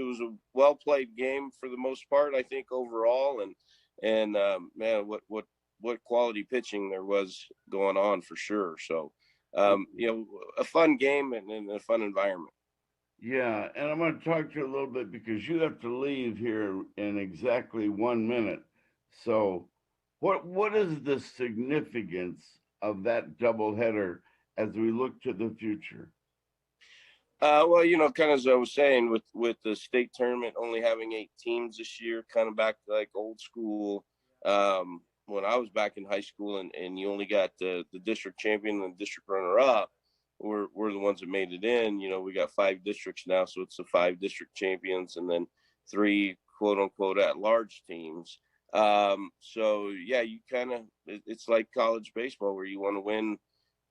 was a well played game for the most part, I think overall, and man, what quality pitching there was going on for sure. So a fun game and a fun environment. Yeah, and I'm going to talk to you a little bit because you have to leave here in exactly 1 minute. So, what is the significance of that doubleheader as we look to the future? Well, kind of as I was saying, with the state tournament only having 8 teams this year, kind of back to like old school. When I was back in high school, and you only got the district champion and the district runner up, we're the ones that made it in. We got 5 districts now, so it's the 5 district champions, and then 3 quote unquote at large teams. So yeah, you kind of it's like college baseball where you want to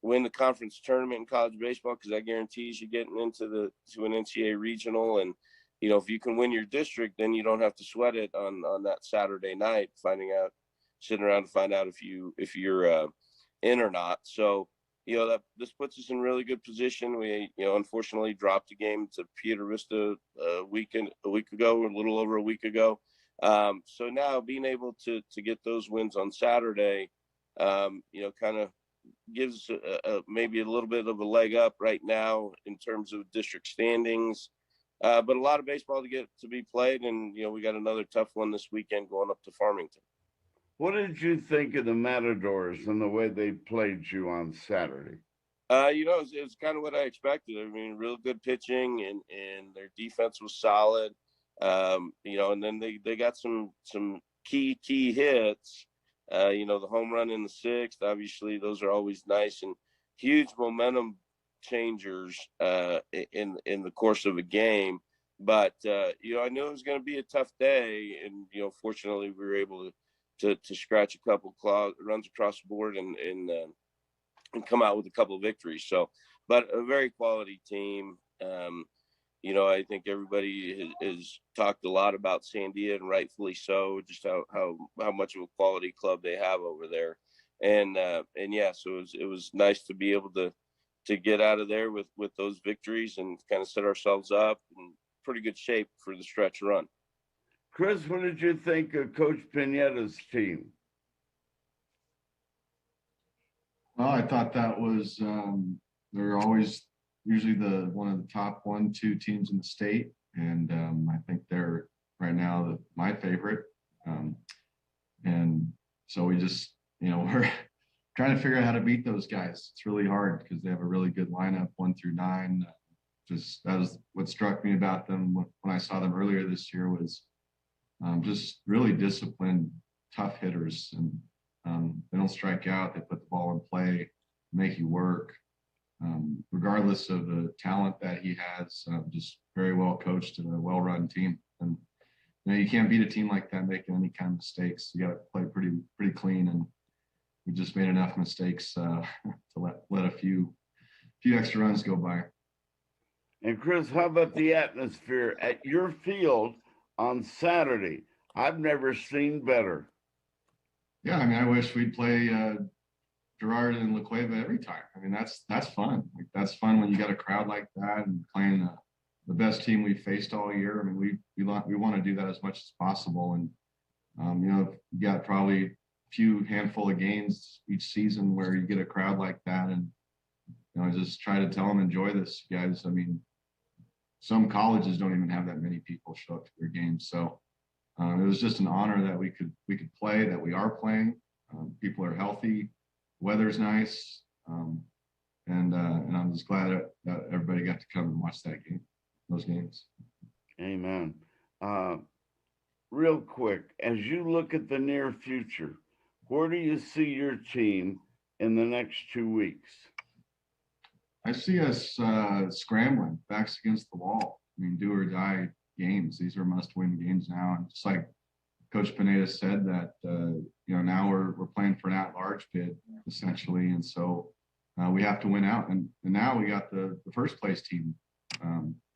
win the conference tournament in college baseball because that guarantees you getting to an NCAA regional. And if you can win your district, then you don't have to sweat it on that Saturday night, sitting around to find out if you're in or not. So that this puts us in really good position. We unfortunately dropped a game to Piedra Vista a week ago, a little over a week ago. So now being able to get those wins on Saturday, kind of gives maybe a little bit of a leg up right now in terms of district standings. But a lot of baseball to get to be played, and we got another tough one this weekend going up to Farmington. What did you think of the Matadors and the way they played you on Saturday? It's kind of what I expected. I mean, real good pitching, and their defense was solid. And then they got some key hits. The home run in the sixth, obviously, those are always nice and huge momentum changers in the course of a game. But I knew it was going to be a tough day, and fortunately, we were able to scratch a couple runs across the board and come out with a couple of victories. So, but a very quality team. I think everybody has talked a lot about Sandia, and rightfully so, just how much of a quality club they have over there. And yeah, so it was nice to be able to get out of there with those victories and kind of set ourselves up in pretty good shape for the stretch run. Chris, what did you think of Coach Pineda's team? Well, I thought that was they're always usually the one of the top 1-2 teams in the state, and I think they're right now my favorite. And so we just we're trying to figure out how to beat those guys. It's really hard because they have a really good lineup 1 through 9. Just that was what struck me about them when I saw them earlier this year was just really disciplined, tough hitters, and they don't strike out. They put the ball in play, make you work. Regardless of the talent that he has, just very well coached and a well-run team. And you can't beat a team like that making any kind of mistakes. You got to play pretty clean, and we just made enough mistakes to let a few extra runs go by. And Chris, how about the atmosphere at your field on Saturday? I've never seen better. Yeah, I mean, I wish we'd play Gerard and La Cueva every time. I mean, that's fun. Like that's fun when you got a crowd like that and playing the best team we've faced all year. I mean, we want to do that as much as possible. And you got probably a few handful of games each season where you get a crowd like that, and just try to tell them enjoy this, guys. I mean, some colleges don't even have that many people show up to their games, so it was just an honor that we could play, that we are playing. People are healthy, weather's nice, and I'm just glad that everybody got to come and watch those games. Amen. Real quick, as you look at the near future, where do you see your team in the next 2 weeks? I see us scrambling, backs against the wall. I mean, do or die games. These are must-win games now, and just like Coach Pineda said, that now we're playing for an at-large bid essentially, and so we have to win out. And now we got the first place team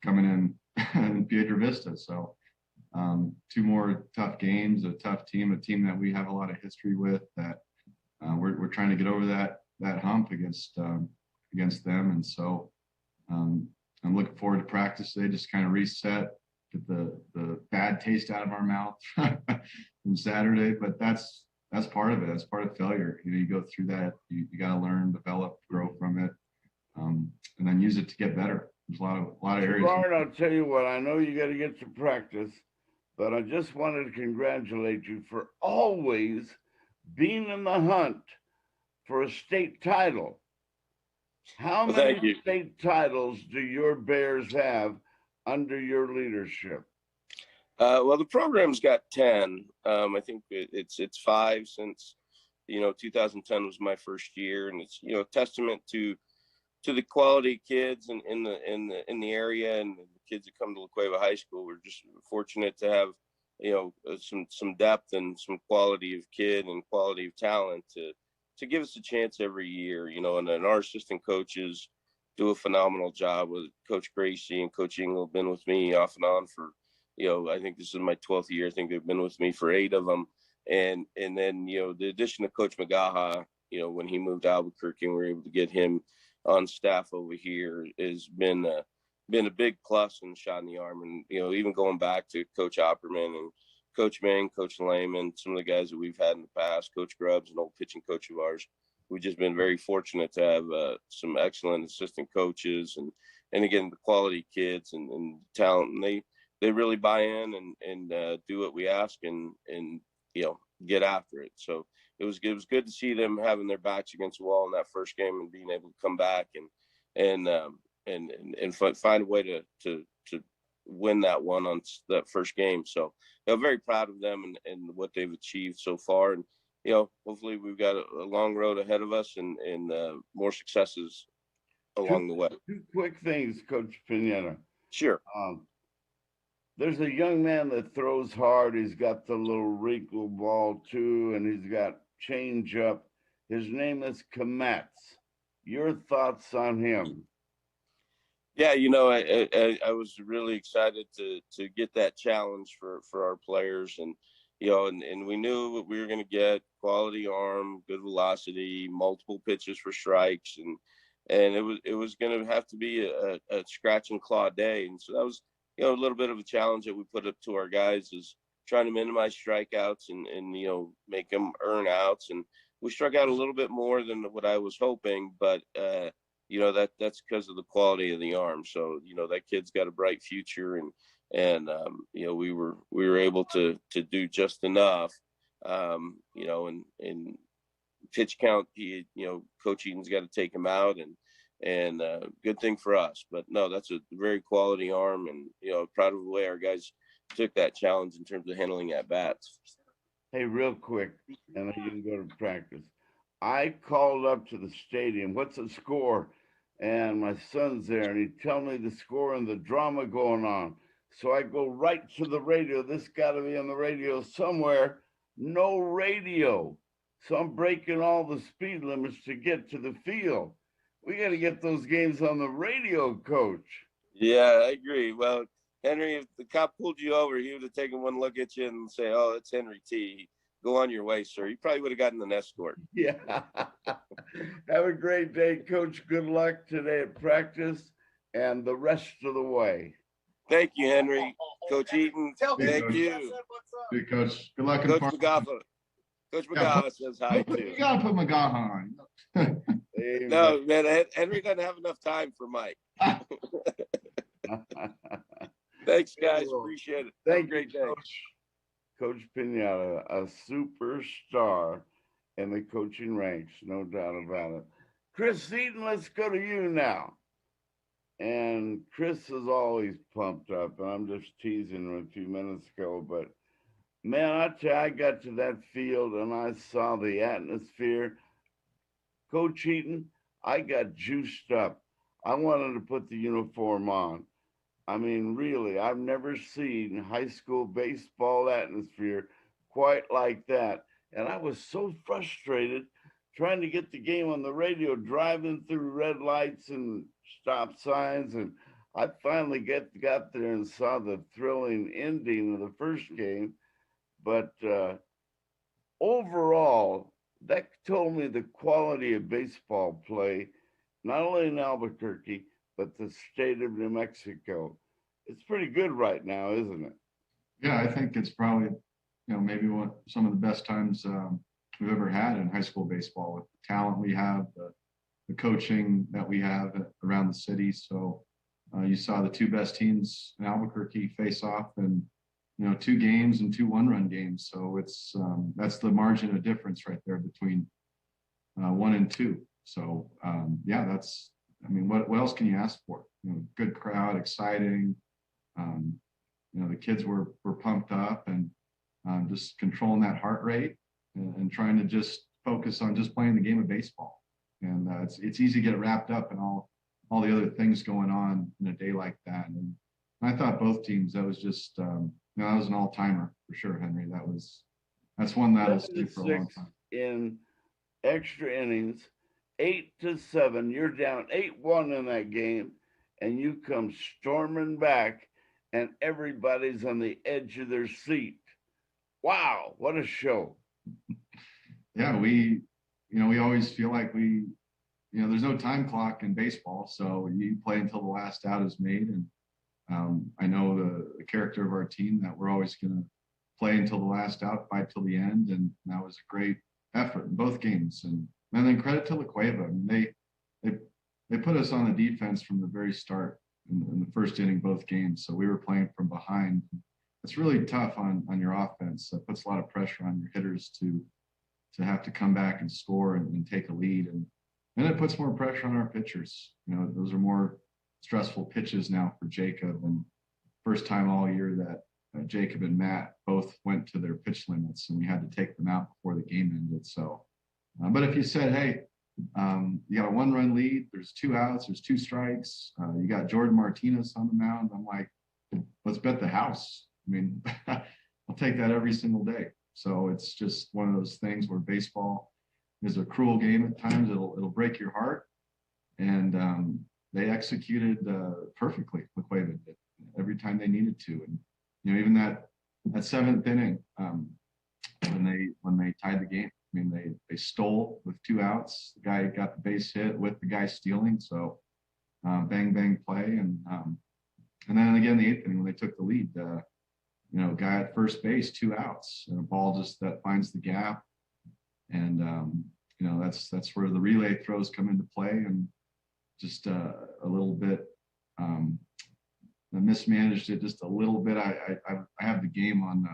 coming in Piedra Vista. So 2 more tough games, a tough team, a team that we have a lot of history with. That we're trying to get over that hump against them, and so I'm looking forward to practice today, just kind of reset, get the bad taste out of our mouth from Saturday. But that's part of it. That's part of failure. You know, you go through that. You got to learn, develop, grow from it, and then use it to get better. There's a lot of areas. Gerard, I'll tell you what. I know you got to get to practice, but I just wanted to congratulate you for always being in the hunt for a state title. How many state titles do your Bears have under your leadership? Well, the program's got 10. I think it's 5 since 2010 was my first year, and it's testament to the quality kids in the area and the kids that come to La Cueva High School. We're just fortunate to have some depth and some quality of kid and quality of talent to give us a chance every year. And our assistant coaches do a phenomenal job with Coach Gracie and Coach Engel have been with me off and on for, I think this is my 12th year. I think they've been with me for 8 of them. And then, the addition of Coach McGaha, when he moved to Albuquerque and we were able to get him on staff over here has been a big plus and shot in the arm. And, even going back to Coach Opperman and Coach Ming, Coach Lehman, some of the guys that we've had in the past, Coach Grubbs, an old pitching coach of ours, we've just been very fortunate to have some excellent assistant coaches and again, the quality kids and talent. And they really buy in and do what we ask and get after it. So it was good to see them having their backs against the wall in that first game and being able to come back and find a way to win that one on that first game. So very proud of them and what they've achieved so far. And hopefully we've got a long road ahead of us and more successes along the way. 2 quick things, Coach Pineda. Sure. There's a young man that throws hard. He's got the little wrinkle ball too, and he's got change up. His name is Kometz. Your thoughts on him? Yeah, I was really excited to get that challenge for our players, and and we knew what we were going to get: quality arm, good velocity, multiple pitches for strikes, and it was going to have to be a scratch and claw day, and so that was a little bit of a challenge that we put up to our guys is trying to minimize strikeouts and make them earn outs, and we struck out a little bit more than what I was hoping, but that's because of the quality of the arm. So that kid's got a bright future, and we were able to do just enough, and pitch count. Coach Eaton's got to take him out, and good thing for us. But no, that's a very quality arm, and proud of the way our guys took that challenge in terms of handling at bats. Hey, real quick, and then you can go to practice. I called up to the stadium. What's the score? And my son's there, and he tell me the score and the drama going on. So I go right to the radio. This got to be on the radio somewhere. No radio. So I'm breaking all the speed limits to get to the field. We got to get those games on the radio, Coach. Yeah, I agree. Well, Henry, if the cop pulled you over, he would have taken one look at you and say, "Oh, it's Henry T. Go on your way, sir." You probably would have gotten an escort. Yeah. Have a great day, Coach. Good luck today at practice and the rest of the way. Thank you, Henry. Coach Eaton, thank you. Hey, Coach. Good luck. Coach McGaha. Coach McGaha says hi, too. You got to put McGaha on. No, man, Henry doesn't have enough time for Mike. Thanks, guys. Appreciate it. Have a great day. Coach Pineda, a superstar in the coaching ranks, no doubt about it. Chris Eaton, let's go to you now. And Chris is always pumped up, and I'm just teasing him a few minutes ago, but man, I tell you, I got to that field and I saw the atmosphere. Coach Eaton, I got juiced up. I wanted to put the uniform on. I mean, really, I've never seen high school baseball atmosphere quite like that. And I was so frustrated trying to get the game on the radio, driving through red lights and stop signs. And I finally got there and saw the thrilling ending of the first game. But overall, that told me the quality of baseball play, not only in Albuquerque, but the state of New Mexico. it's pretty good right now, isn't it? Yeah, I think it's probably, maybe some of the best times we've ever had in high school baseball with the talent we have, the coaching that we have around the city. So you saw the two best teams in Albuquerque face off in, 2 games and 2 one-run games. So it's that's the margin of difference right there between 1 and 2. So yeah, what else can you ask for? Good crowd, exciting. Um, the kids were pumped up and just controlling that heart rate and trying to just focus on just playing the game of baseball. And it's easy to get wrapped up in all the other things going on in a day like that. And I thought both teams, that was just that was an all timer for sure, Henry. That's one that'll stay for a long time. In extra innings, 8-7. You're down 8-1 in that game, and you come storming back, and everybody's on the edge of their seat. Wow, what a show! Yeah, we always feel like there's no time clock in baseball, so you play until the last out is made. And I know the character of our team that we're always going to play until the last out, fight till the end, and that was a great effort in both games. And then credit to La Cueva. I mean, they put us on the defense from the very start in the first inning, both games. So we were playing from behind. It's really tough on your offense. That puts a lot of pressure on your hitters to have to come back and score and take a lead. And then it puts more pressure on our pitchers. Those are more stressful pitches now for Jacob. And first time all year that Jacob and Matt both went to their pitch limits, and we had to take them out before the game ended. So, but if you said, hey, you got a 1-run lead, there's 2 outs, there's 2 strikes, you got Jordan Martinez on the mound, I'm like, let's bet the house. I mean, I'll take that every single day. So it's just one of those things where baseball is a cruel game at times. It'll break your heart. And they executed perfectly. La Cueva did every time they needed to. And even that 7th inning when they tied the game. I mean, they stole with 2 outs. The guy got the base hit with the guy stealing. So bang bang play. And then again the 8th inning when they took the lead. Guy at first base, 2 outs, and a ball just that finds the gap. And that's where the relay throws come into play, and just a little bit I mismanaged it just a little bit. I have the game on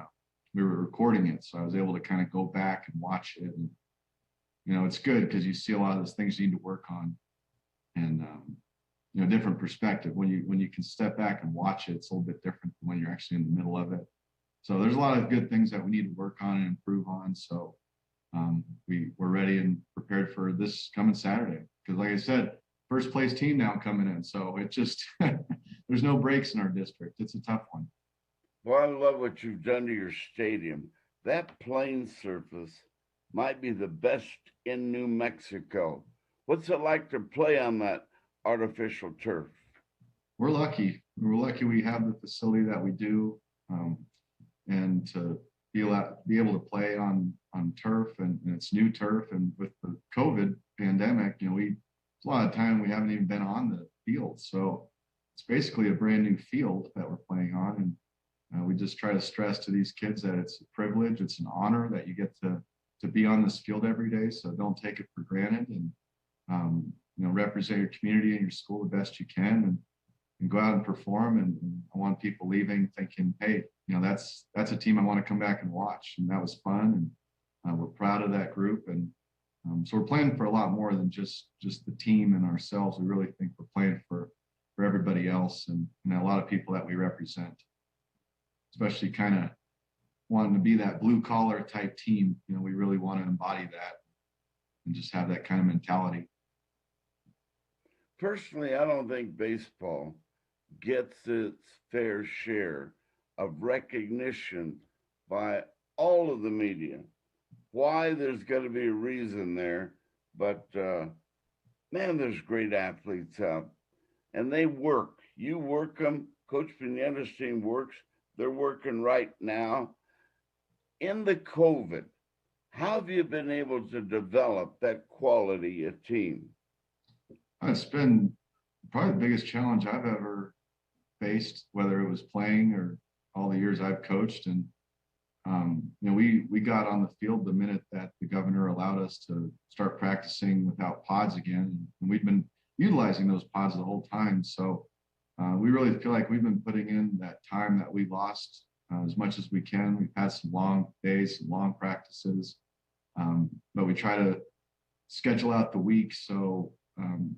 we were recording it, so I was able to kind of go back and watch it. And it's good because you see a lot of those things you need to work on, and different perspective. When you can step back and watch it, it's a little bit different than when you're actually in the middle of it. So there's a lot of good things that we need to work on and improve on. So we're ready and prepared for this coming Saturday. Because like I said, first place team now coming in. So it just, there's no breaks in our district. It's a tough one. Well, I love what you've done to your stadium. That playing surface might be the best in New Mexico. What's it like to play on that artificial turf? We're lucky. We're lucky we have the facility that we do, and to be able to play on turf, and it's new turf. And with the COVID pandemic, it's a lot of time we haven't even been on the field. So it's basically a brand new field that we're playing on. And we just try to stress to these kids that it's a privilege, it's an honor that you get to be on this field every day. So don't take it for granted, and represent your community and your school the best you can, and go out and perform. And I want people leaving thinking, hey, that's a team I want to come back and watch. And that was fun, and we're proud of that group. And so we're playing for a lot more than just the team and ourselves. We really think we're playing for everybody else, and a lot of people that we represent, especially kind of wanting to be that blue collar type team. We really want to embody that and just have that kind of mentality. Personally, I don't think baseball gets its fair share of recognition by all of the media. Why? There's got to be a reason there, but man, there's great athletes out, and they work. You work them. Coach Pineda's team works. They're working right now. In the COVID, how have you been able to develop that quality of team? It's been probably the biggest challenge I've ever faced, whether it was playing or all the years I've coached. And we got on the field the minute that the governor allowed us to start practicing without pods again, and we've been utilizing those pods the whole time. So we really feel like we've been putting in that time that we lost as much as we can. We've had some long days, some long practices, but we try to schedule out the week so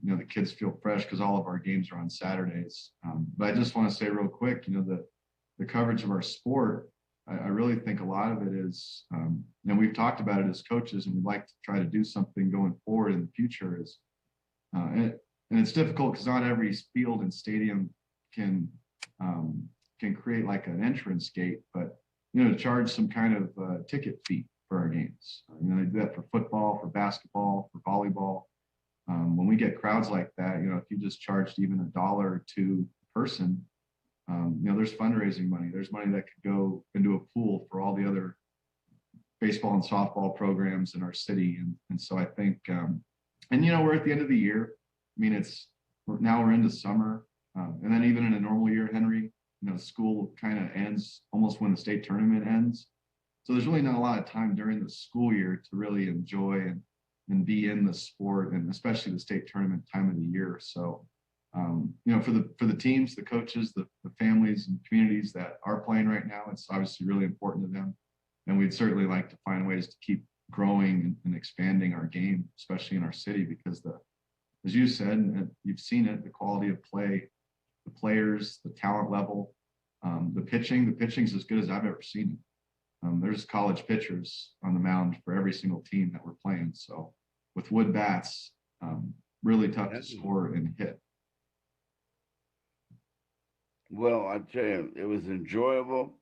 the kids feel fresh, because all of our games are on Saturdays. But I just want to say real quick, the coverage of our sport, I really think a lot of it is, we've talked about it as coaches, and we'd like to try to do something going forward in the future. And it's difficult because not every field and stadium can create like an entrance gate, but to charge some kind of ticket fee for our games. They do that for football, for basketball, for volleyball. When we get crowds like that, if you just charged even $1 or $2 per person, there's fundraising money. There's money that could go into a pool for all the other baseball and softball programs in our city. And so I think, we're at the end of the year. We're into summer. And then even in a normal year, Henry, school kind of ends almost when the state tournament ends. So there's really not a lot of time during the school year to really enjoy and be in the sport, and especially the state tournament time of the year. So, for the teams, the coaches, the families and communities that are playing right now, it's obviously really important to them. And we'd certainly like to find ways to keep growing and expanding our game, especially in our city, because as you said, and you've seen it, the quality of play, the players, the talent level, the pitching's as good as I've ever seen it. There's college pitchers on the mound for every single team that we're playing. So with wood bats, really tough to score and hit. Well, I tell you, it was enjoyable.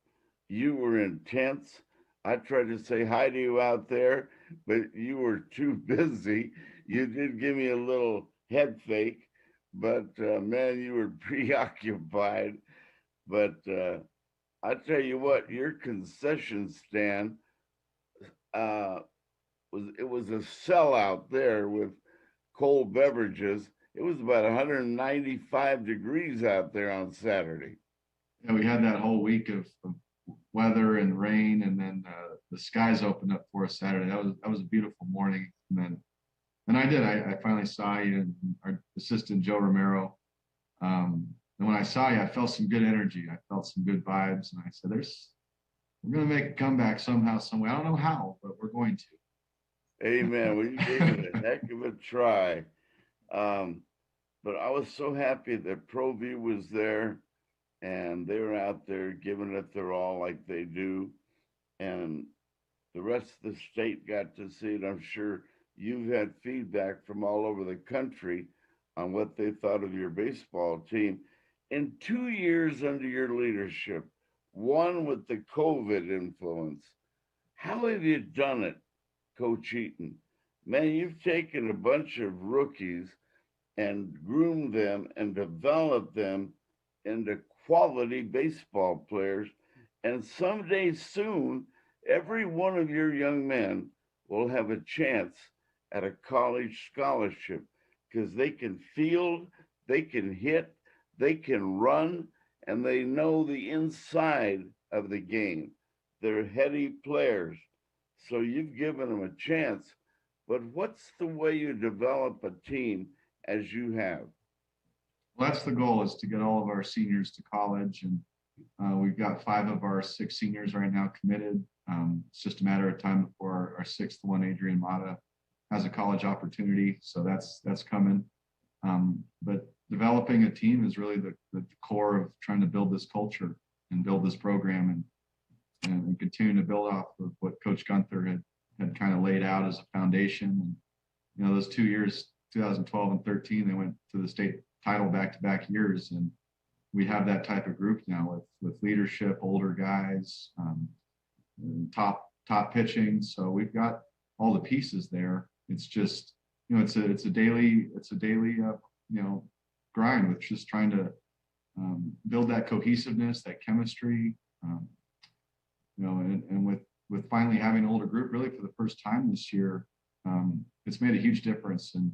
You were intense. I tried to say hi to you out there, but you were too busy. You did give me a little head fake, but man, you were preoccupied. But I tell you what, your concession stand was a sellout there with cold beverages. It was about 195 degrees out there on Saturday. Yeah, we had that whole week of weather and rain, and then the skies opened up for us Saturday. That was a beautiful morning. And I finally saw you and our assistant Joe Romero. And when I saw you, I felt some good energy. I felt some good vibes, and I said, we're going to make a comeback somehow, some way. I don't know how, but we're going to. Amen. Well, you gave it a heck of a try. But I was so happy that ProView was there, and they were out there giving it their all like they do. And the rest of the state got to see it. I'm sure you've had feedback from all over the country on what they thought of your baseball team. In 2 years under your leadership, one with the COVID influence, how have you done it, Coach Eaton? Man, you've taken a bunch of rookies and groomed them and developed them into quality baseball players. And someday soon, every one of your young men will have a chance at a college scholarship, because they can field, they can hit, they can run, and they know the inside of the game. They're heady players. So you've given them a chance. But what's the way you develop a team as you have? Well, that's the goal, is to get all of our seniors to college. And we've got 5 of our 6 seniors right now committed. It's just a matter of time before our 6th one, Adrian Mata, has a college opportunity. So that's coming. But developing a team is really the core of trying to build this culture and build this program, and continue to build off of what Coach Gunther had kind of laid out as a foundation. And those 2 years, 2012 and 13, they went to the state title back-to-back years, and we have that type of group now with leadership, older guys, top pitching. So we've got all the pieces there. It's just it's a daily grind with just trying to build that cohesiveness, that chemistry, and with finally having an older group really for the first time this year, it's made a huge difference. And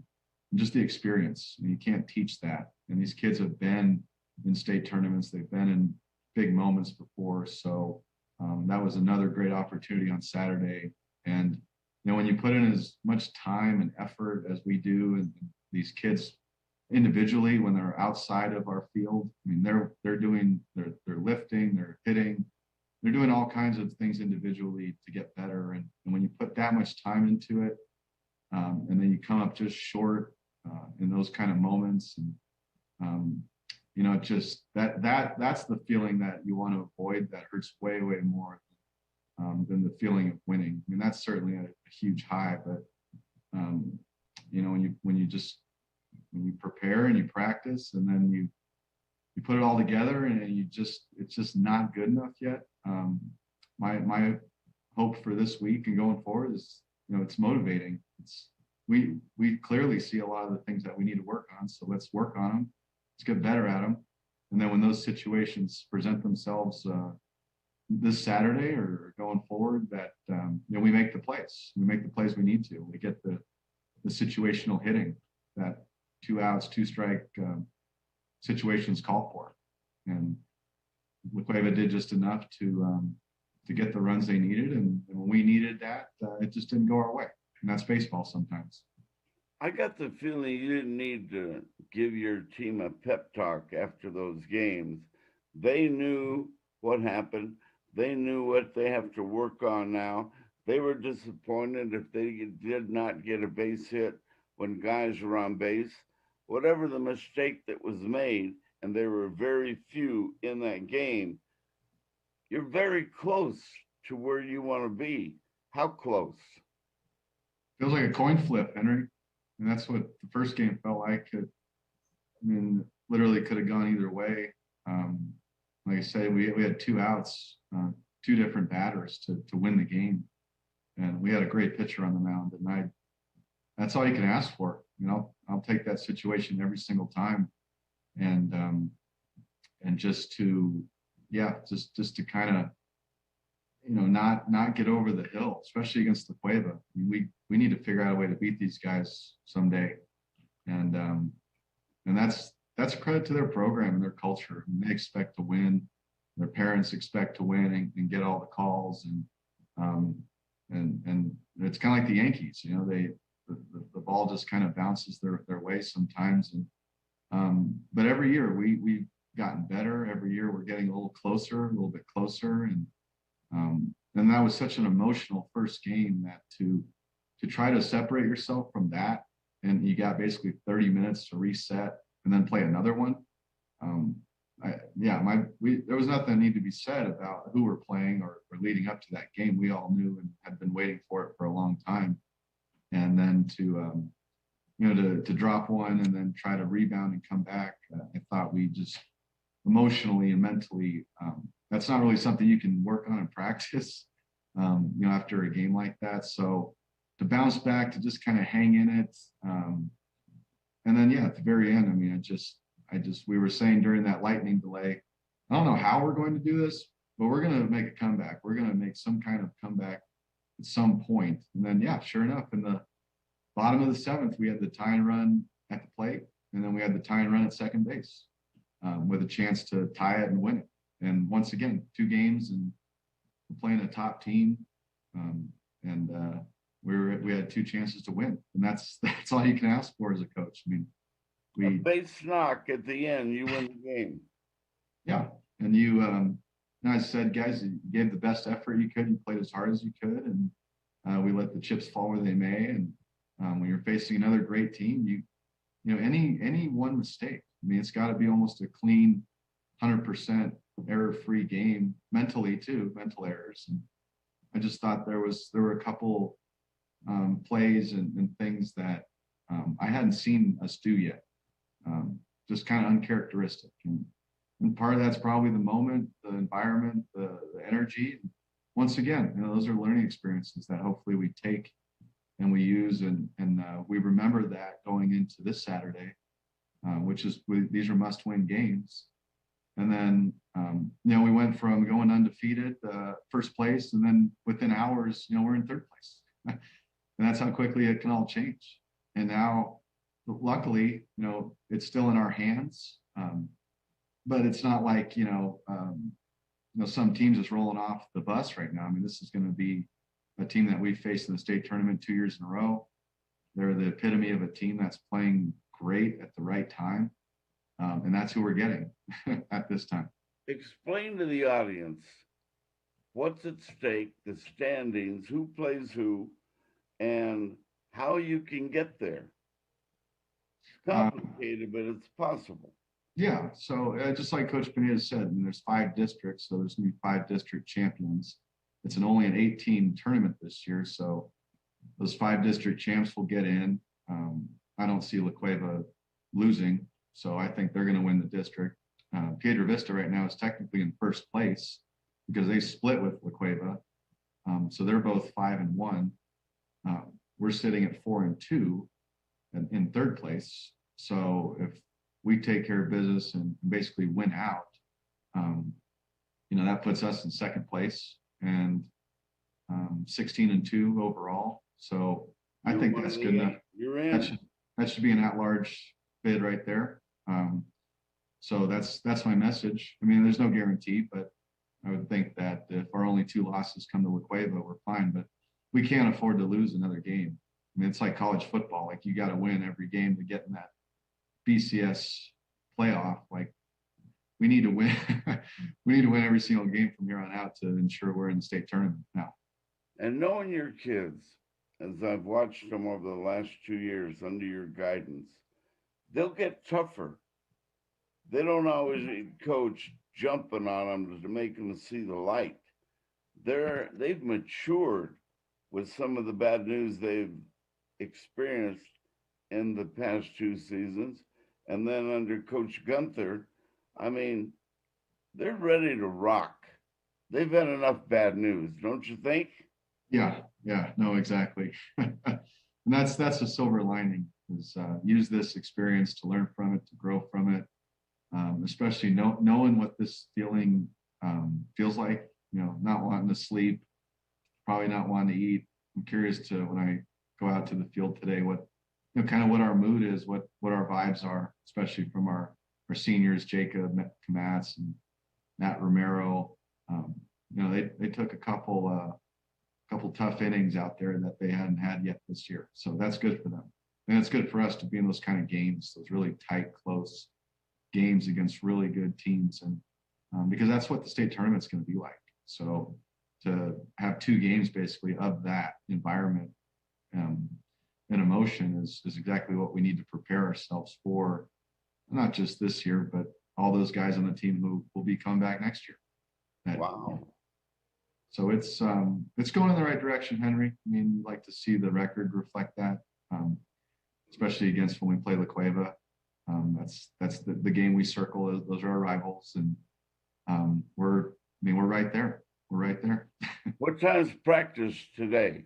just the experience, you can't teach that. And these kids have been in state tournaments. They've been in big moments before. So that was another great opportunity on Saturday. And, when you put in as much time and effort as we do, and these kids individually, when they're outside of our field, I mean, they're lifting, they're hitting, they're doing all kinds of things individually to get better. And when you put that much time into it, and then you come up just short in those kind of moments, and just that's the feeling that you want to avoid. That hurts way more than the feeling of winning. I mean, that's certainly a huge high, but when you prepare and you practice, and then you put it all together, and it's just not good enough yet. My hope for this week and going forward is, it's motivating. We clearly see a lot of the things that we need to work on, so let's work on them. Let's get better at them. And then when those situations present themselves this Saturday or going forward, that we make the plays. We make the plays we need to. We get the situational hitting that 2 outs, 2 strike situations call for. And Cueva did just enough to get the runs they needed. And when we needed that, it just didn't go our way. And that's baseball sometimes. I got the feeling you didn't need to give your team a pep talk after those games. They knew what happened. They knew what they have to work on now. They were disappointed if they did not get a base hit when guys were on base. Whatever the mistake that was made, and there were very few in that game, you're very close to where you want to be. How close? Feels like a coin flip, Henry. And that's what the first game felt like. Literally could have gone either way. Like I said, we had 2 outs, 2 different batters to win the game. And we had a great pitcher on the mound. And that's all you can ask for. I'll take that situation every single time. And just to kind of, not get over the hill, especially against the Cueva. I mean, we need to figure out a way to beat these guys someday. And that's a credit to their program and their culture. And they expect to win. Their parents expect to win and get all the calls. And it's kind of like the Yankees, the ball just kind of bounces their way sometimes. But every year we've gotten better. Every year we're getting a little bit closer. And that was such an emotional first game that to try to separate yourself from that, and you got basically 30 minutes to reset and then play another one. There was nothing that needed to be said about who we're playing or leading up to that game. We all knew and had been waiting for it for a long time. And then to drop one and then try to rebound and come back, I thought we just emotionally and mentally, that's not really something you can work on in practice, after a game like that. So to bounce back, to just kind of hang in it. And then, at the very end, we were saying during that lightning delay, I don't know how we're going to do this, but we're going to make a comeback. We're going to make some kind of comeback at some point. And then, sure enough, in the bottom of the 7th, we had the tying run at the plate. And then we had the tying run at second base with a chance to tie it and win it. And once again, 2 games, and we're playing a top team. We had 2 chances to win. And that's all you can ask for as a coach. I mean, a base knock at the end, you win the game. Yeah. And you, I said, guys, you gave the best effort you could. You played as hard as you could. And we let the chips fall where they may. And when you're facing another great team, any one mistake, it's got to be almost a clean 100% error-free game mentally too, mental errors. And I just thought there were a couple plays and things that I hadn't seen us do yet. Just kind of uncharacteristic. And part of that's probably the moment, the environment, the energy. Once again, those are learning experiences that hopefully we take and we use, and we remember that going into this Saturday, these are must-win games. And then, we went from going undefeated, first place, and then within hours, we're in 3rd place. And that's how quickly it can all change. And now, luckily, it's still in our hands. but it's not like, some teams is rolling off the bus right now. I mean, this is going to be a team that we faced in the state tournament 2 years in a row. They're the epitome of a team that's playing great at the right time. And that's who we're getting at this time. Explain to the audience what's at stake, the standings, who plays who, and how you can get there. It's complicated, but it's possible. Yeah. So just like Coach Pineda said, and there's 5 districts, so there's going to be 5 district champions. It's only an 8-team tournament this year, so those 5 district champs will get in. I don't see La Cueva losing, so I think they're going to win the district. Piedra Vista right now is technically in first place because they split with La Cueva, so they're both 5-1. We're sitting at 4-2 in third place. So if we take care of business and basically win out, that puts us in second place and 16-2 overall. So I think that's good enough. You're in. That should be an at-large bid right there. So that's my message. I mean, there's no guarantee, but I would think that if our only 2 losses come to La Cueva, we're fine. But we can't afford to lose another game. I mean, it's like college football. Like, you got to win every game to get in that BCS playoff. Like, we need to win. We need to win every single game from here on out to ensure we're in the state tournament now. And knowing your kids, as I've watched them over the last 2 years under your guidance, they'll get tougher. They don't always need coach jumping on them to make them see the light. They've matured with some of the bad news they've experienced in the past 2 seasons. And then under Coach Gunther, I mean, they're ready to rock. They've had enough bad news, don't you think? Yeah, no, exactly. And that's a silver lining, is use this experience to learn from it, to grow from it, especially knowing what this feeling feels like, not wanting to sleep, probably not wanting to eat. I'm curious to, when I go out to the field today, what, kind of what our mood is, what our vibes are, especially from our seniors, Jacob Kamatz and Matt Romero. They took a couple tough innings out there that they hadn't had yet this year. So that's good for them. And it's good for us to be in those kind of games, those really tight, close games against really good teams. And because that's what the state tournament's going to be like. So to have 2 games basically of that environment and emotion is exactly what we need to prepare ourselves for, not just this year, but all those guys on the team who will be coming back next year. Wow. So it's going in the right direction, Henry. I mean, you'd like to see the record reflect that, especially against when we play La Cueva. That's the game we circle. Those are our rivals, and we're right there. We're right there. What time's practice today?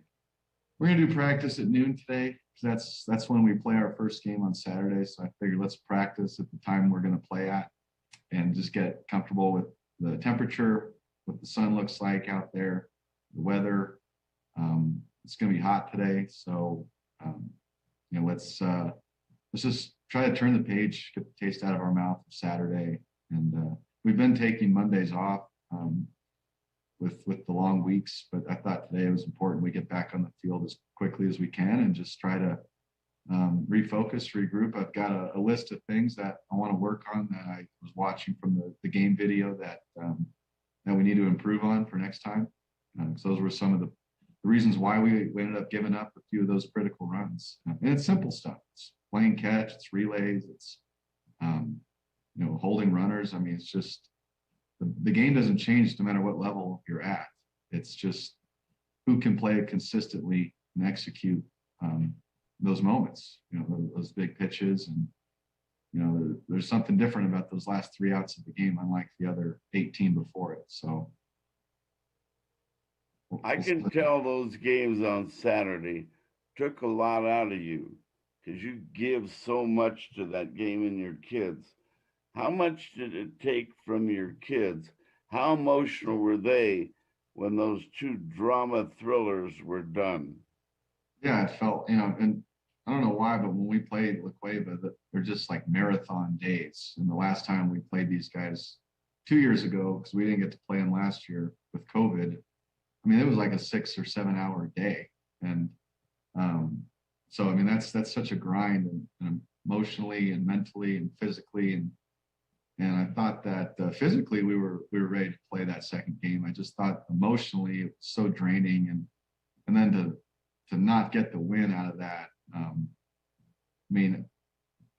We're gonna do practice at noon today. That's when we play our first game on Saturday. So I figured let's practice at the time we're gonna play at, and just get comfortable with the temperature, what the sun looks like out there, the weather. It's going to be hot today, so let's just try to turn the page, get the taste out of our mouth of Saturday. And we've been taking Mondays off with the long weeks, but I thought today it was important we get back on the field as quickly as we can and just try to refocus, regroup. I've got a list of things that I want to work on that I was watching from the game video that we need to improve on for next time. So those were some of the reasons why we ended up giving up a few of those critical runs. And it's simple stuff. It's playing catch, it's relays, it's holding runners. I mean, it's just the game doesn't change no matter what level you're at. It's just who can play it consistently and execute those moments, those big pitches. And there's something different about those last 3 outs of the game, unlike the other 18 before it. So I can tell those games on Saturday took a lot out of you because you give so much to that game and your kids. How much did it take from your kids? How emotional were they when those 2 drama thrillers were done? Yeah, it felt, and I don't know why, but when we played La Cueva, they're just like marathon days. And the last time we played these guys 2 years ago, because we didn't get to play them last year with COVID, I mean, it was like a 6 or 7 hour day. And so, I mean, that's such a grind, and emotionally and mentally and physically. And I thought that physically we were ready to play that second game. I just thought emotionally it was so draining, and then to not get the win out of that. I mean,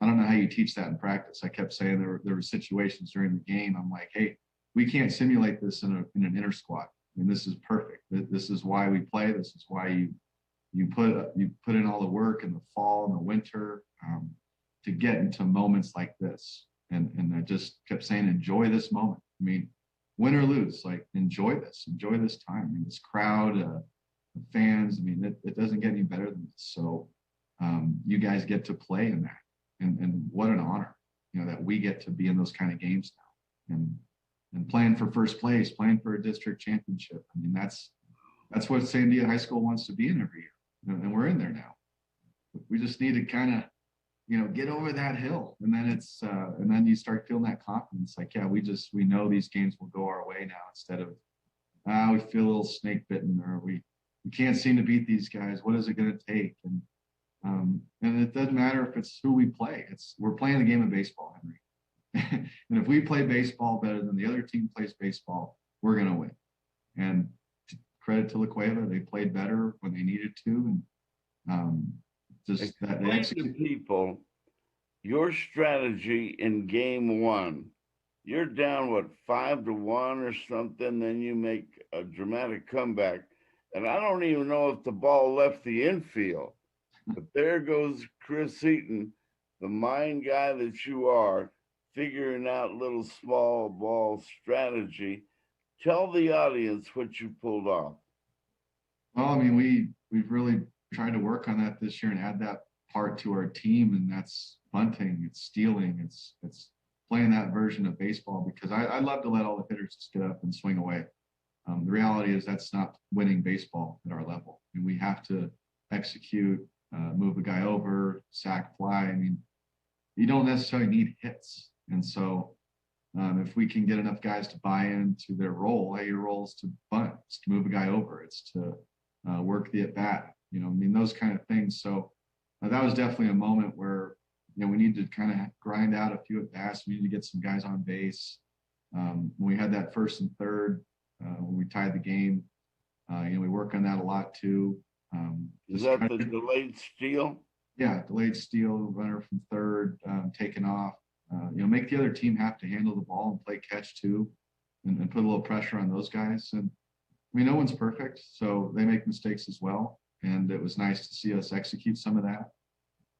I don't know how you teach that in practice. I kept saying there were situations during the game. I'm like, hey, we can't simulate this in an inter squad. I mean, this is perfect. This is why we play. This is why you put in all the work in the fall and the winter to get into moments like this. And I just kept saying, enjoy this moment. I mean, win or lose, like enjoy this time. I mean, this crowd, the fans. I mean, it doesn't get any better than this. So you guys get to play in that, and what an honor, that we get to be in those kind of games now, and playing for first place, playing for a district championship. I mean, that's what Sandia High School wants to be in every year, and we're in there now. We just need to kind of, get over that hill, and then and then you start feeling that confidence. Like, yeah, we know these games will go our way now, instead of we feel a little snake bitten, or we can't seem to beat these guys. What is it going to take? And it doesn't matter if it's who we play. We're playing the game of baseball, Henry. And if we play baseball better than the other team plays baseball, we're going to win. And credit to La Cueva, they played better when they needed to, and just that they explain to people your strategy in game one. You're down, what, 5-1 or something, then you make a dramatic comeback. And I don't even know if the ball left the infield. But there goes Chris Eaton, the mind guy that you are, figuring out little small ball strategy. Tell the audience what you pulled off. Well, I mean, we've really tried to work on that this year and add that part to our team, and that's bunting, it's stealing, it's playing that version of baseball, because I love to let all the hitters just get up and swing away. The reality is that's not winning baseball at our level. I mean, we have to execute, move a guy over, sack, fly. I mean, you don't necessarily need hits. And so if we can get enough guys to buy into their role, hey, your role is to bunt, it's to move a guy over, it's to work the at bat, I mean, those kind of things. So that was definitely a moment where, we need to kind of grind out a few at bats. We need to get some guys on base. When we had that first and third, when we tied the game, we work on that a lot too. Is that the delayed steal? Yeah, delayed steal, runner from third, taken off. Make the other team have to handle the ball and play catch too, and put a little pressure on those guys. And I mean, no one's perfect, so they make mistakes as well. And it was nice to see us execute some of that.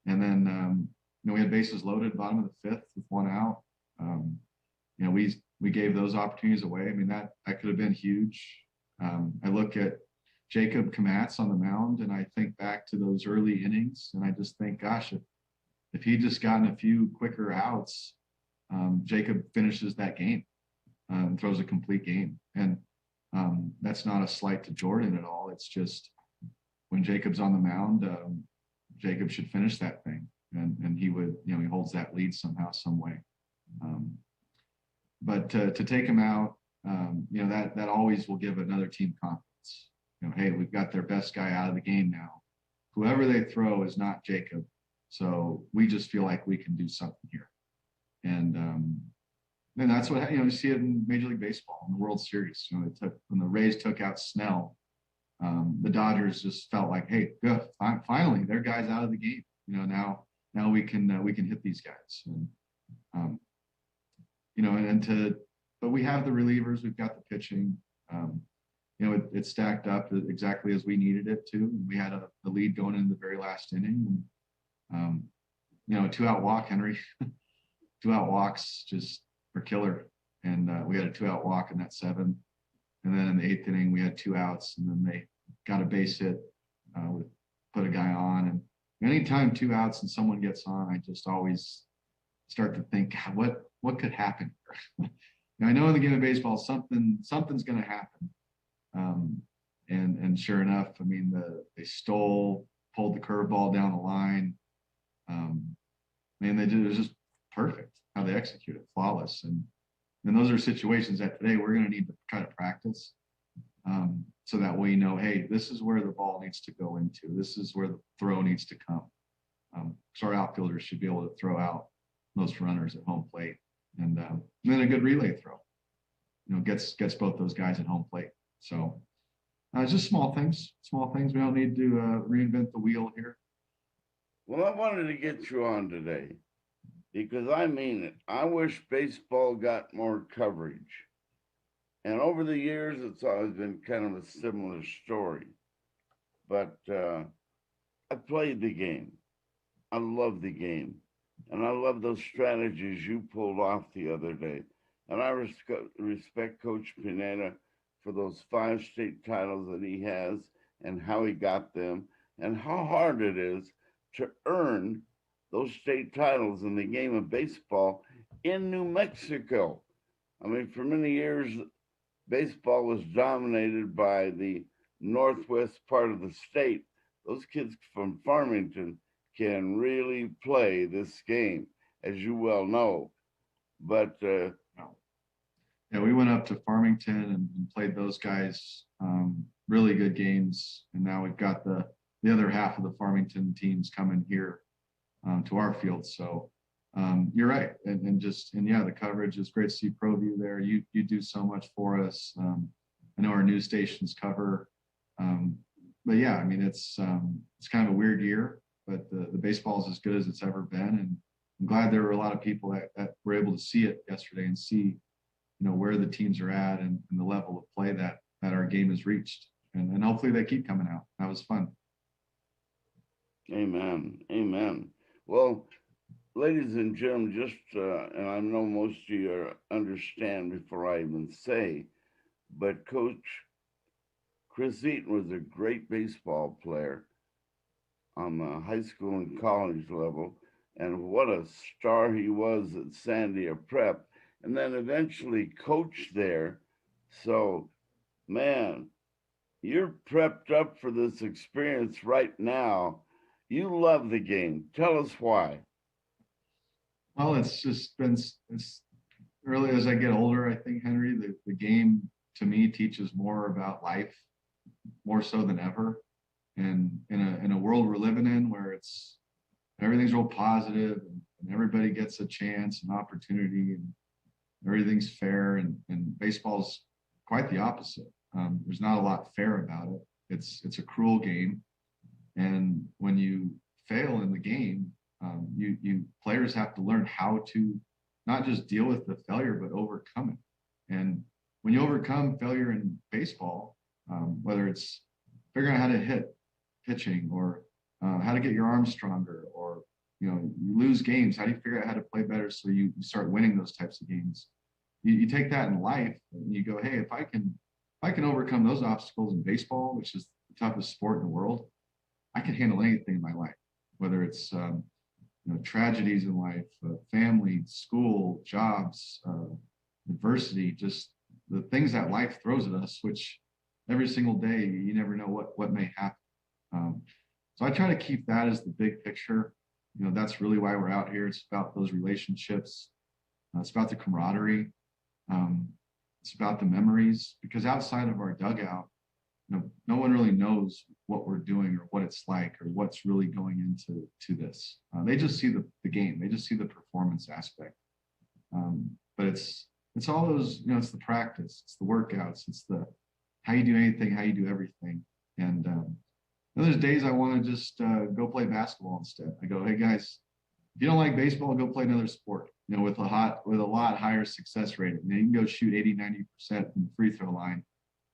And then, we had bases loaded, bottom of the fifth with one out. We gave those opportunities away. I mean, that could have been huge. I look at Jacob Kamatz on the mound, and I think back to those early innings, and I just think, gosh, if he'd just gotten a few quicker outs, Jacob finishes that game, throws a complete game. And that's not a slight to Jordan at all. It's just when Jacob's on the mound, Jacob should finish that thing, and he would, he holds that lead somehow, some way. But to take him out, that always will give another team confidence. Hey, we've got their best guy out of the game now. Whoever they throw is not Jacob, so we just feel like we can do something here. And that's what you see it in Major League Baseball in the World Series. When the Rays took out Snell, the Dodgers just felt like, hey, good, finally, their guy's out of the game. Now we can hit these guys. And but we have the relievers, we've got the pitching. It stacked up exactly as we needed it to. We had the lead going in the very last inning. And, a 2-out walk, Henry. 2-out walks just are killer. And we had a 2-out walk in that 7th. And then in the 8th inning, we had 2 outs, and then they got a base hit, put a guy on. And anytime 2 outs and someone gets on, I just always start to think, God, what could happen here? I know in the game of baseball, something's going to happen. And sure enough, I mean, they stole pulled the curveball down the line. Man, it was just perfect how they executed, flawless. And those are situations that today we're going to need to try to practice, so that we know, hey, this is where the ball needs to go into. This is where the throw needs to come. So our outfielders should be able to throw out most runners at home plate, and then a good relay throw, gets both those guys at home plate. So just small things. We don't need to reinvent the wheel here. Well, I wanted to get you on today because I mean it. I wish baseball got more coverage. And over the years, it's always been kind of a similar story. But I played the game. I love the game. And I love those strategies you pulled off the other day. And I respect Coach Pineda for those 5 state titles that he has and how he got them and how hard it is to earn those state titles in the game of baseball in New Mexico. I mean, for many years, baseball was dominated by the northwest part of the state. Those kids from Farmington can really play this game, as you well know. But yeah, we went up to Farmington and played those guys, really good games. And now we've got the other half of the Farmington teams coming here to our field. So you're right. And yeah, the coverage is great to see ProView there. You do so much for us. I know our news stations cover. But yeah, I mean, it's kind of a weird year, but the baseball is as good as it's ever been. And I'm glad there were a lot of people that were able to see it yesterday and see, where the teams are at and the level of play that our game has reached. And hopefully they keep coming out. That was fun. Amen. Amen. Well, ladies and gentlemen, and I know most of you understand before I even say, but Coach Chris Eaton was a great baseball player on the high school and college level. And what a star he was at Sandia Prep. And then eventually coached there. So, man, you're prepped up for this experience right now. You love the game. Tell us why. Well, it's just been, really as I get older, I think, Henry, the game to me teaches more about life, more so than ever. And in a world we're living in where everything's real positive and everybody gets a chance and opportunity and everything's fair, and baseball's quite the opposite. There's not a lot fair about it. It's a cruel game. And when you fail in the game, you players have to learn how to not just deal with the failure, but overcome it. And when you overcome failure in baseball, whether it's figuring out how to hit pitching or how to get your arms stronger, or you lose games, how do you figure out how to play better so you start winning those types of games? You take that in life and you go, hey, if I can overcome those obstacles in baseball, which is the toughest sport in the world, I can handle anything in my life, whether it's tragedies in life, family, school, jobs, adversity, just the things that life throws at us, which every single day you never know what may happen. So I try to keep that as the big picture. That's really why we're out here. It's about those relationships. It's about the camaraderie. It's about the memories, because outside of our dugout, no one really knows what we're doing or what it's like or what's really going into this. They just see the game. They just see the performance aspect. But it's all those, it's the practice, it's the workouts, it's the how you do anything, how you do everything. And there's days I want to just go play basketball instead. I go, hey guys, if you don't like baseball, go play another sport, with a lot higher success rate. You can go shoot 80-90% from the free throw line.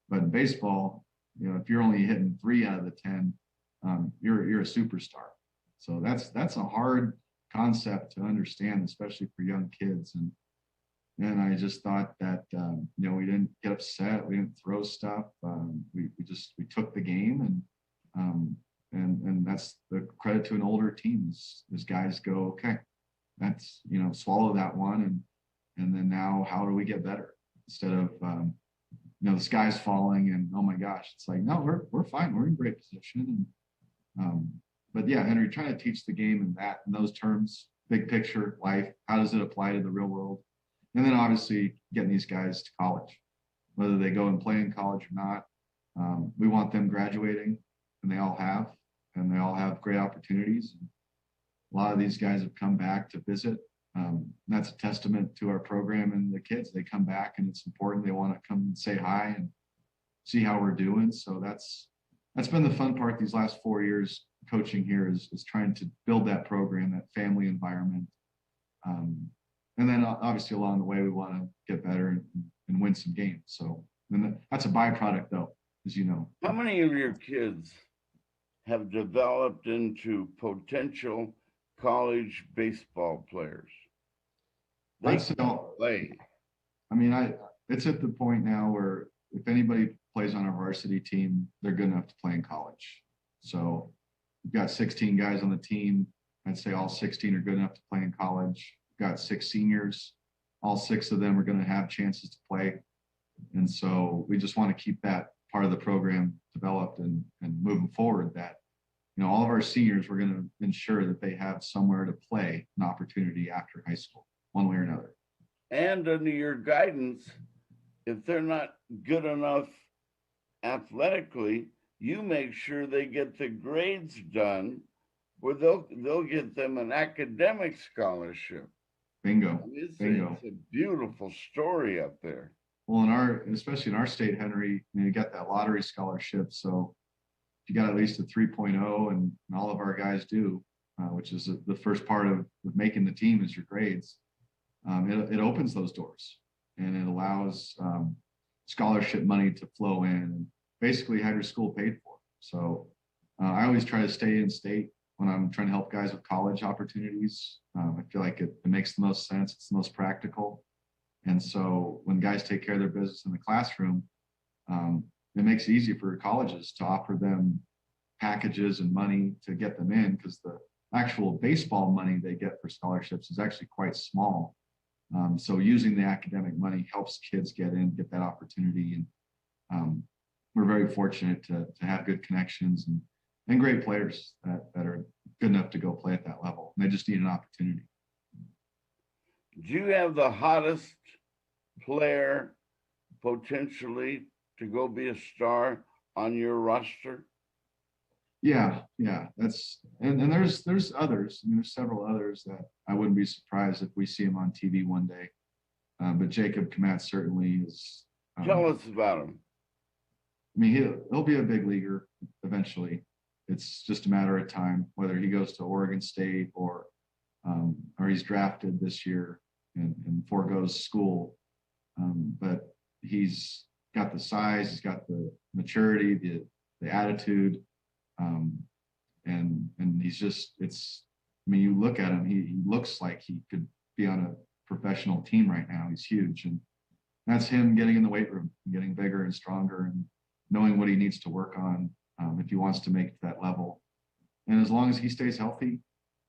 But in baseball, if you're only hitting 3 out of the 10, you're a superstar. So that's a hard concept to understand, especially for young kids. And I just thought that we didn't get upset, we didn't throw stuff. We took the game, and that's the credit to an older team. Is guys go, okay, that's swallow that one, and then now how do we get better, instead of the sky's falling and oh my gosh, it's like, no, we're fine, we're in great position, and But yeah, Henry, trying to teach the game in those terms, big picture, life, how does it apply to the real world? And then obviously getting these guys to college, whether they go and play in college or not. We want them graduating, and they all have great opportunities. A lot of these guys have come back to visit. That's a testament to our program and the kids. They come back, and it's important. They want to come and say hi and see how we're doing. So that's been the fun part these last 4 years coaching here is trying to build that program, that family environment. And then obviously along the way, we want to get better and win some games. So that's a byproduct though, as you know. How many of your kids have developed into potential college baseball players? They can play. I mean, it's at the point now where if anybody plays on our varsity team, they're good enough to play in college. So we've got 16 guys on the team. I'd say all 16 are good enough to play in college. We've got 6 seniors. All 6 of them are going to have chances to play. And so we just want to keep that part of the program developed and moving forward, that, you know, all of our seniors, we're going to ensure that they have somewhere to play, an opportunity after high school, one way or another. And under your guidance, if they're not good enough athletically, you make sure they get the grades done where they'll get them an academic scholarship. Bingo. Bingo. It's a beautiful story up there. Well, especially in our state, Henry, you got that lottery scholarship. So if you got at least a 3.0, and all of our guys do, which is the first part of making the team is your grades. It opens those doors, and it allows scholarship money to flow in and basically have your school paid for. So I always try to stay in state when I'm trying to help guys with college opportunities. I feel like it makes the most sense. It's the most practical. And so when guys take care of their business in the classroom, it makes it easy for colleges to offer them packages and money to get them in, because the actual baseball money they get for scholarships is actually quite small. So using the academic money helps kids get that opportunity. And we're very fortunate to have good connections and great players that are good enough to go play at that level. And they just need an opportunity. Do you have the hottest player potentially to go be a star on your roster? Yeah. That's and there's others. I mean, there's several others that I wouldn't be surprised if we see him on TV one day. But Jacob Kamat certainly is. Tell us about him. I mean, he'll be a big leaguer eventually. It's just a matter of time, whether he goes to Oregon State or he's drafted this year and forgoes school. But he's got the size, he's got the maturity, the attitude, and he's just, I mean, you look at him, he looks like he could be on a professional team right now. He's huge, and that's him getting in the weight room, getting bigger and stronger, and knowing what he needs to work on if he wants to make it to that level. And as long as he stays healthy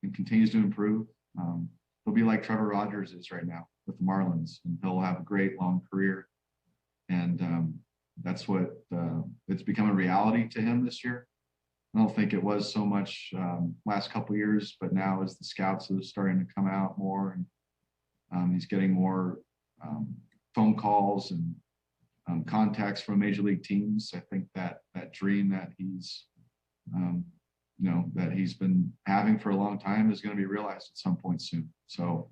and continues to improve, he'll be like Trevor Rogers is right now with the Marlins, and he'll have a great long career. And that's what it's become a reality to him this year. I don't think it was so much last couple of years, but now as the scouts are starting to come out more, and he's getting more phone calls and contacts from major league teams, I think that dream that he's that he's been having for a long time is going to be realized at some point soon. So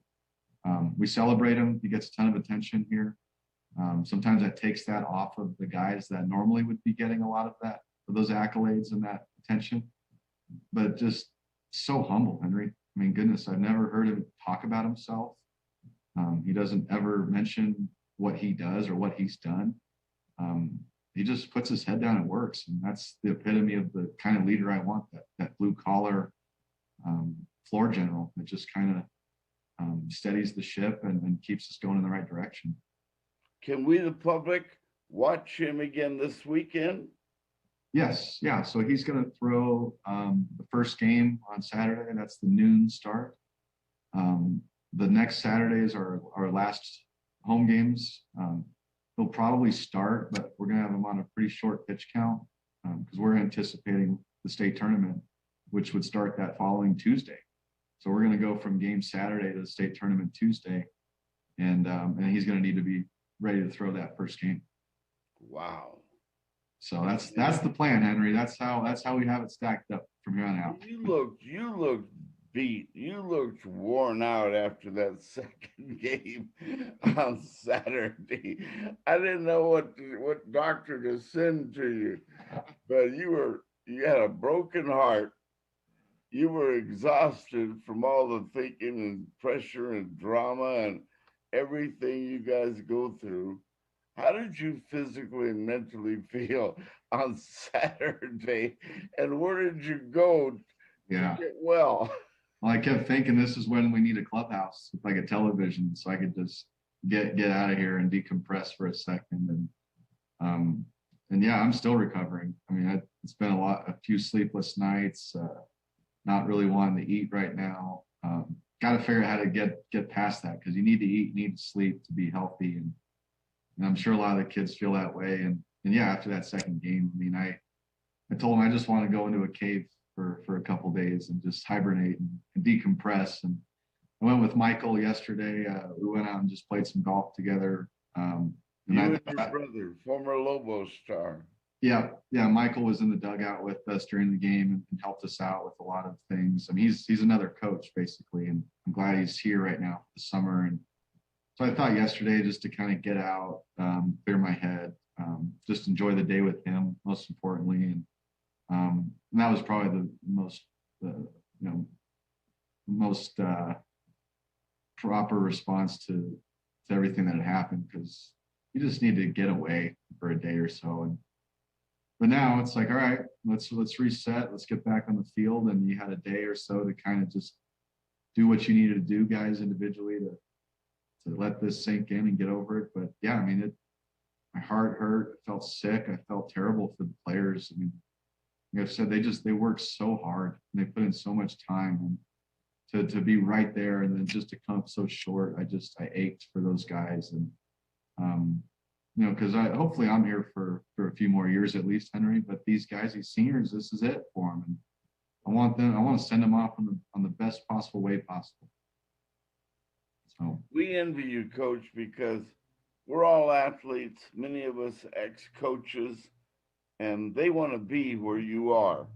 we celebrate him. He gets a ton of attention here. Sometimes that takes that off of the guys that normally would be getting a lot of those accolades and that attention, but just so humble, Henry. I mean, goodness, I've never heard him talk about himself. He doesn't ever mention what he does or what he's done. He just puts his head down and works. And that's the epitome of the kind of leader I want, that blue collar floor general that just kind of steadies the ship and keeps us going in the right direction. Can we, the public, watch him again this weekend? Yes. Yeah. So he's going to throw the first game on Saturday. That's the noon start. The next Saturday is our last home games. He'll probably start, but we're going to have him on a pretty short pitch count because we're anticipating the state tournament. which would start that following Tuesday. So we're going to go from game Saturday to the state tournament Tuesday, and he's going to need to be ready to throw that first game. Wow. So that's the plan, Henry. That's how we have it stacked up from here on out. You looked beat. You looked worn out after that second game on Saturday. I didn't know what doctor to send to you, but you had a broken heart. You were exhausted from all the thinking and pressure and drama and everything you guys go through. How did you physically and mentally feel on Saturday? And where did you go to get well? Well, I kept thinking this is when we need a clubhouse with like a television, so I could just get out of here and decompress for a second. And yeah, I'm still recovering. I mean, it's been a few sleepless nights, not really wanting to eat right now. Got to figure out how to get past that, because you need to eat, you need to sleep to be healthy. And I'm sure a lot of the kids feel that way. And yeah, after that second game, I mean, I told them I just want to go into a cave for a couple days and just hibernate and decompress. And I went with Michael yesterday. We went out and just played some golf together. And your brother, former Lobo star. Yeah, Michael was in the dugout with us during the game and helped us out with a lot of things. I mean, he's another coach basically, and I'm glad he's here right now for the summer. And so I thought yesterday just to kind of get out, clear my head, just enjoy the day with him, most importantly. And that was probably the most proper response to everything that had happened, because you just need to get away for a day or so. But now it's like, all right, let's reset, let's get back on the field. And you had a day or so to kind of just do what you needed to do, guys, individually, to let this sink in and get over it. But yeah, I mean, my heart hurt. I felt sick. I felt terrible for the players. I mean, like I've said, they work so hard and they put in so much time, and to be right there and then just to come up so short, I ached for those guys. And because hopefully I'm here for a few more years at least, Henry. But these guys, these seniors, this is it for them. And I want to send them off on the best possible way possible. So we envy you, Coach, because we're all athletes, many of us ex-coaches, and they want to be where you are.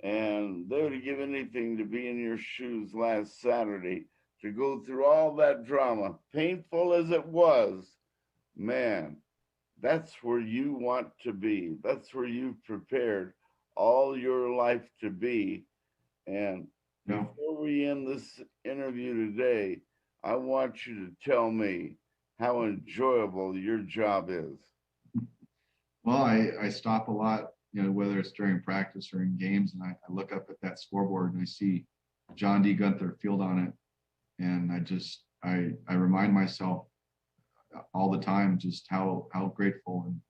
And they would give anything to be in your shoes last Saturday, to go through all that drama, painful as it was. Man, that's where you want to be. That's where you've prepared all your life to be. And before we end this interview today, I want you to tell me how enjoyable your job is. Well, I stop a lot, whether it's during practice or in games, and I look up at that scoreboard and I see John D. Gunther Field on it. And I remind myself all the time just how grateful and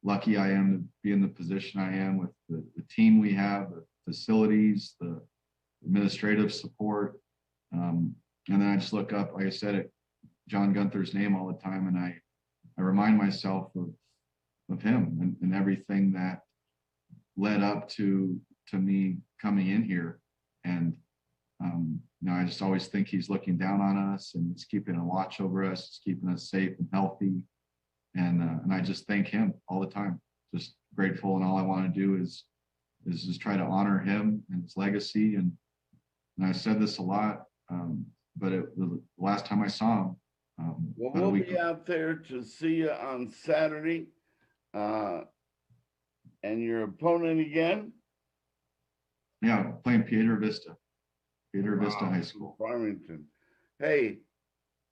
lucky I am to be in the position I am, with the team we have, the facilities, the administrative support. And then I just look up, like I said, at John Gunther's name all the time, and I remind myself of him and everything that led up to me coming in here. And I just always think he's looking down on us, and he's keeping a watch over us, he's keeping us safe and healthy. And I just thank him all the time. Just grateful, and all I want to do is just try to honor him and his legacy. And I said this a lot, but the last time I saw him, we'll be out there to see you on Saturday, and your opponent again. Yeah, playing Piedra Vista High School, Farmington. Hey,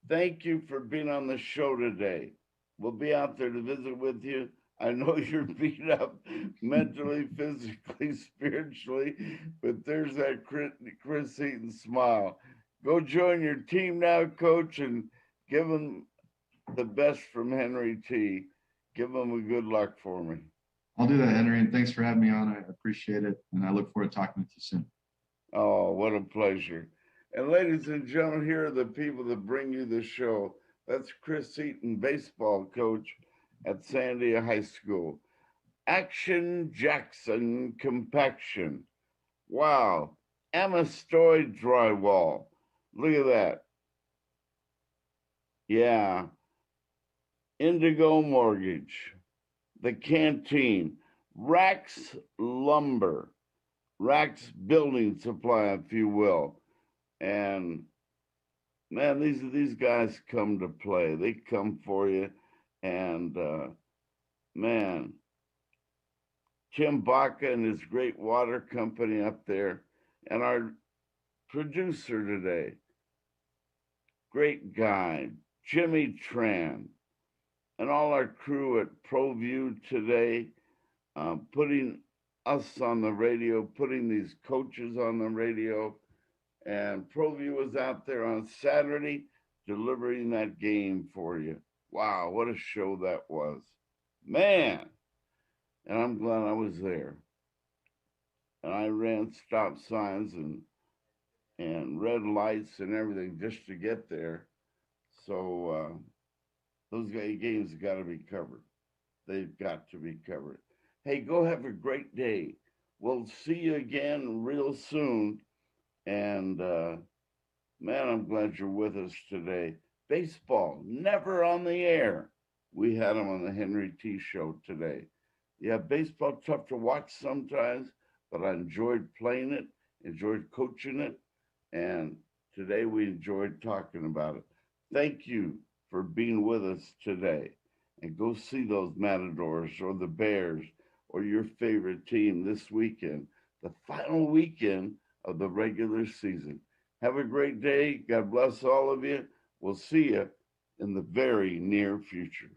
thank you for being on the show today. We'll be out there to visit with you. I know you're beat up mentally, physically, spiritually, but there's that Chris Eaton smile. Go join your team now, Coach, and give them the best from Henry T. Give them a good luck for me. I'll do that, Henry, and thanks for having me on. I appreciate it, and I look forward to talking with you soon. Oh, what a pleasure. And ladies and gentlemen, here are the people that bring you the show. That's Chris Eaton, baseball coach at Sandia High School. Action Jackson Compaction. Wow. Amistoid drywall. Look at that. Yeah. Indigo Mortgage. The Canteen. Rax Lumber. Rax Building Supply, if you will. And man, these guys come to play. They come for you. And man, Tim Baca and his great water company up there, and our producer today, great guy, Jimmy Tran, and all our crew at ProView today, putting us on the radio, putting these coaches on the radio. And ProView was out there on Saturday delivering that game for you. Wow, what a show that was. Man, and I'm glad I was there. And I ran stop signs and red lights and everything just to get there. So those games have got to be covered. They've got to be covered. Hey, go have a great day. We'll see you again real soon. And man, I'm glad you're with us today. Baseball, never on the air. We had them on the Henry T. Show today. Yeah, baseball tough to watch sometimes, but I enjoyed playing it, enjoyed coaching it, and today we enjoyed talking about it. Thank you for being with us today. And go see those Matadors or the Bears or your favorite team this weekend, the final weekend of the regular season. Have a great day. God bless all of you. We'll see you in the very near future.